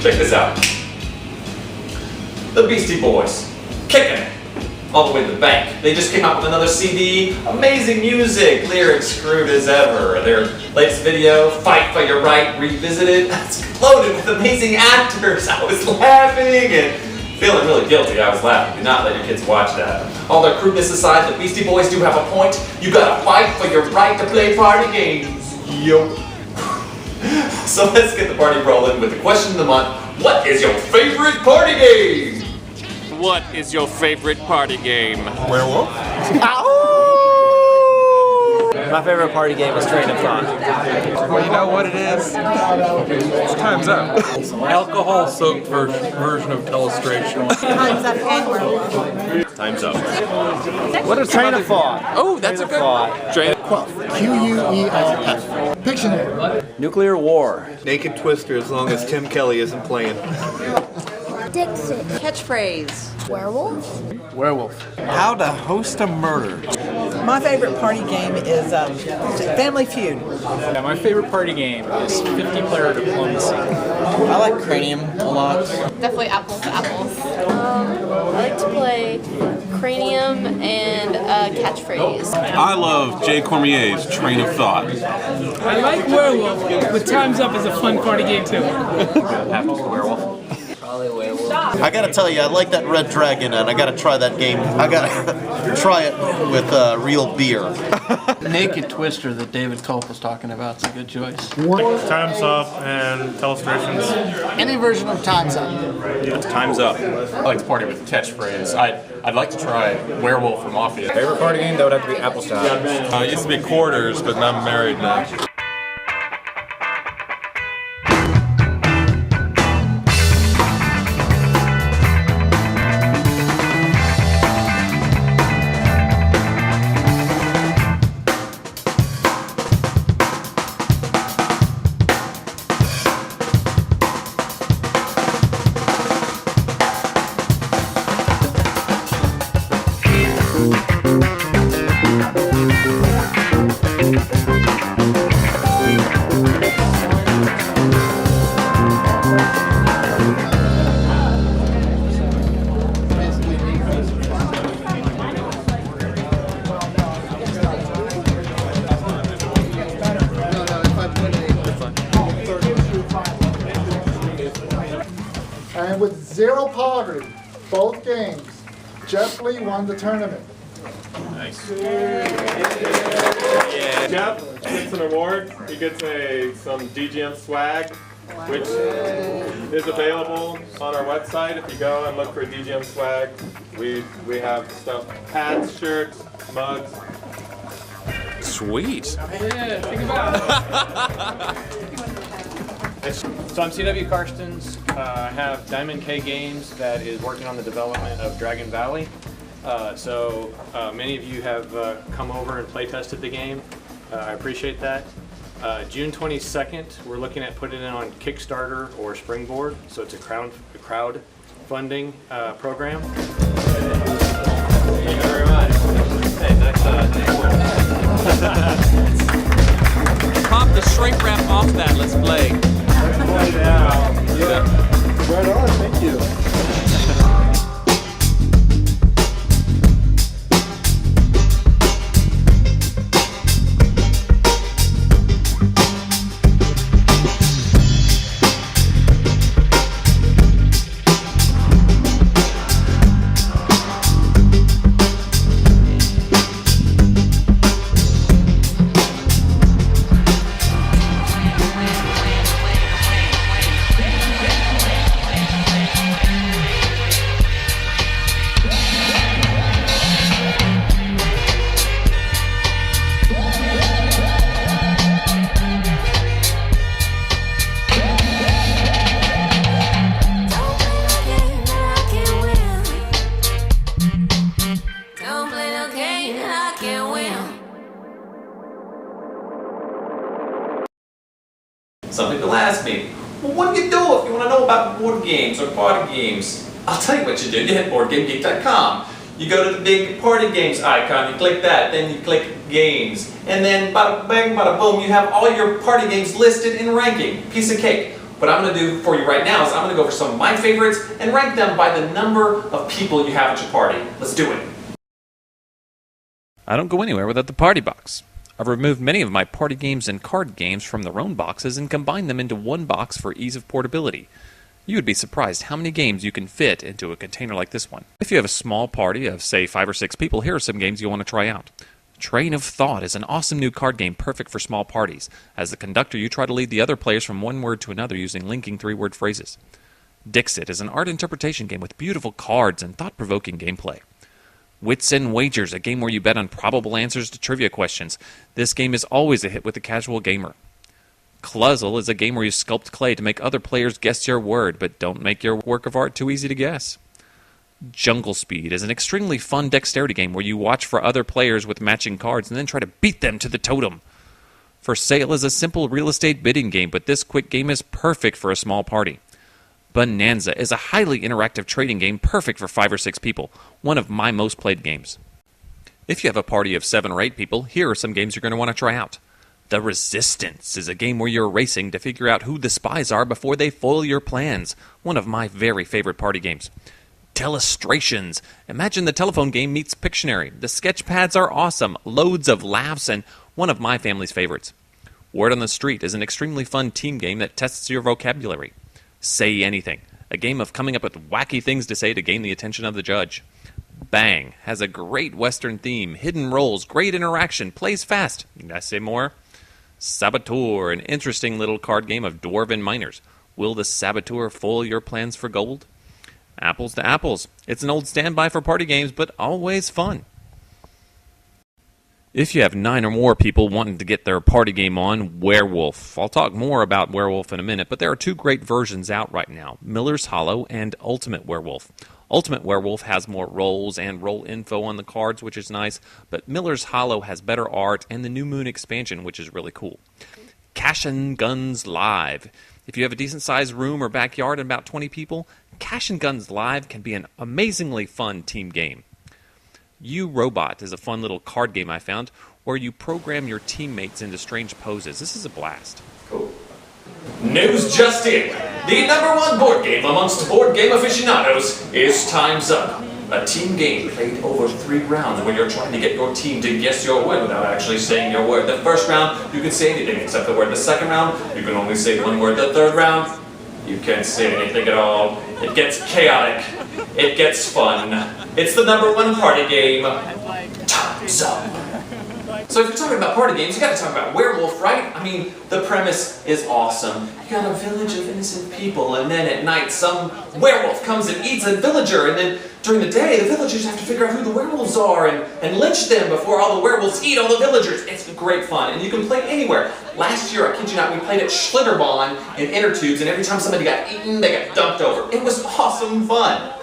Check this out. The Beastie Boys, kicking it all the way to the bank. They just came out with another CD, amazing music, lyrics screwed as ever. Their latest video, Fight for Your Right Revisited, it's loaded with amazing actors. I was laughing and feeling really guilty. I was laughing. Do not let your kids watch that. All their crudeness aside, the Beastie Boys do have a point. You gotta fight for your right to play party games. Yo. So let's get the party rolling with the question of the month. What is your favorite party game? What is your favorite party game? Werewolf? My favorite party game is Train of Thought. Well, you know what it is? It's Time's Up. Alcohol-soaked version of Telestration. Time's Up and Werewolf. Time's Up. What is Train of Thought? Oh, that's a good Train. Q-U-E-L-F. Pictionary. Nuclear War. Naked Twister, as long as Tim Kelly isn't playing. Dixit. Catchphrase. Werewolf. Werewolf. How to host a murder. My favorite party game is Family Feud. Yeah, my favorite party game is 50-player diplomacy. I like Cranium a lot. Definitely apples to apples. I like to play Cranium and Catchphrase. I love Jay Cormier's Train of Thought. I like Werewolf, but Time's Up is a fun party game too. Happens to Werewolf. I gotta tell you, I like that Red Dragon, and I gotta try that game. I gotta try it with real beer. Naked Twister that David Culp was talking about is a good choice. Time's Up and Telestrations. Any version of Time's Up. Time's Up. I like to party with Catchphrase. I'd like to try Werewolf or Mafia. Favorite party game? That would have to be Apples to Apples. It used to be Quarters, but I'm married now. And with 0 poverty, both games, Jeff Lee won the tournament. Nice. Jeff gets an award. He gets some DGM swag, which is available on our website. If you go and look for DGM swag, we have stuff, hats, shirts, mugs. Sweet. Yeah, think about it. So I'm CW Karstens. I have Diamond K Games that is working on the development of Dragon Valley. Many of you have come over and play tested the game. I appreciate that. June 22nd, we're looking at putting it on Kickstarter or Springboard. So it's a crowd funding program. Thank you very much. Hey, nice Pop the shrink wrap off that. Let's play. Right on, thank you. Some people ask me, well, what do you do if you want to know about board games or party games? I'll tell you what you do. You hit BoardGameGeek.com. You go to the big party games icon, you click that, then you click games. And then bada bang, bada boom, you have all your party games listed in ranking. Piece of cake. What I'm going to do for you right now is I'm going to go over some of my favorites and rank them by the number of people you have at your party. Let's do it. I don't go anywhere without the party box. I've removed many of my party games and card games from their own boxes and combined them into one box for ease of portability. You would be surprised how many games you can fit into a container like this one. If you have a small party of, say, 5 or 6 people, here are some games you want to try out. Train of Thought is an awesome new card game perfect for small parties. As the conductor, you try to lead the other players from one word to another using linking 3-word phrases. Dixit is an art interpretation game with beautiful cards and thought-provoking gameplay. Wits and Wagers, a game where you bet on probable answers to trivia questions. This game is always a hit with the casual gamer. Cluzzle is a game where you sculpt clay to make other players guess your word, but don't make your work of art too easy to guess. Jungle Speed is an extremely fun dexterity game where you watch for other players with matching cards and then try to beat them to the totem. For Sale is a simple real estate bidding game, but this quick game is perfect for a small party. Bonanza is a highly interactive trading game perfect for 5 or 6 people, one of my most played games. If you have a party of 7 or 8 people, here are some games you're going to want to try out. The Resistance is a game where you're racing to figure out who the spies are before they foil your plans, one of my very favorite party games. Telestrations. Imagine the telephone game meets Pictionary. The sketch pads are awesome, loads of laughs, and one of my family's favorites. Word on the Street is an extremely fun team game that tests your vocabulary. Say Anything, a game of coming up with wacky things to say to gain the attention of the judge. Bang has a great Western theme, hidden roles, great interaction, plays fast. Did I say more? Saboteur, an interesting little card game of dwarven miners. Will the Saboteur foil your plans for gold? Apples to Apples. It's an old standby for party games, but always fun. If you have 9 or more people wanting to get their party game on, Werewolf. I'll talk more about Werewolf in a minute, but there are 2 great versions out right now, Miller's Hollow and Ultimate Werewolf. Ultimate Werewolf has more roles and role info on the cards, which is nice, but Miller's Hollow has better art and the New Moon expansion, which is really cool. Cash and Guns Live. If you have a decent-sized room or backyard and about 20 people, Cash and Guns Live can be an amazingly fun team game. You Robot is a fun little card game I found where you program your teammates into strange poses. This is a blast. Cool. News just in. The #1 board game amongst board game aficionados is Time's Up. A team game played over 3 rounds where you're trying to get your team to guess your word without actually saying your word. The first round, you can say anything except the word. The second round, you can only say one word. The third round, you can't say anything at all. It gets chaotic. It gets fun. It's the #1 party game. Time's Up. So if you're talking about party games, you gotta talk about Werewolf, right? I mean, the premise is awesome. You got a village of innocent people, and then at night some werewolf comes and eats a villager, and then during the day, the villagers have to figure out who the werewolves are and lynch them before all the werewolves eat all the villagers. It's great fun, and you can play anywhere. Last year, I kid you not, we played at Schlitterbahn in inner tubes, and every time somebody got eaten, they got dumped over. It was awesome fun.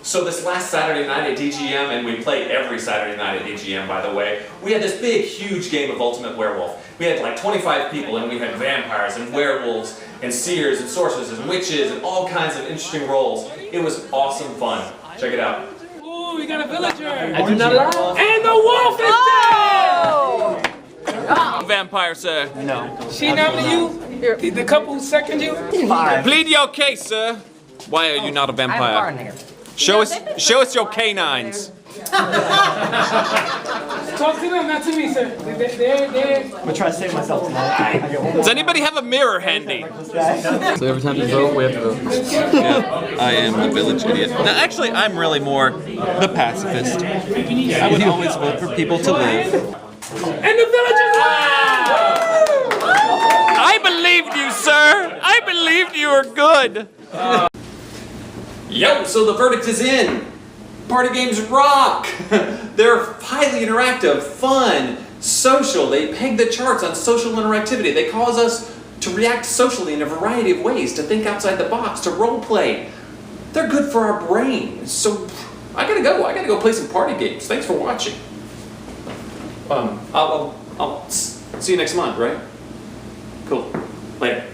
So this last Saturday night at DGM, and we play every Saturday night at DGM, by the way, we had this big, huge game of Ultimate Werewolf. We had like 25 people, and we had vampires and werewolves and seers and sorceresses and witches and all kinds of interesting roles. It was awesome fun. Check it out. Ooh, we got a villager. I do not lie. And the wolf is dead! Vampire, sir. No. She nominated you? The couple who seconded you? 5. Plead your case, sir. Why are you not a vampire? Show us your canines. Talk to them, not to me, sir. They're... I'm gonna try to save myself tonight. Does anybody have a mirror handy? So every time you vote, we have to vote. Yeah, I am the village idiot. Now, actually, I'm really more the pacifist. I would always vote for people to live. And the villagers! I believed you, sir. I believed you were good. Yo, so the verdict is in. Party games rock. They're highly interactive, fun, social. They peg the charts on social interactivity. They cause us to react socially in a variety of ways, to think outside the box, to role play. They're good for our brain. So I gotta go play some party games. Thanks for watching. I'll see you next month, right? Cool. Later.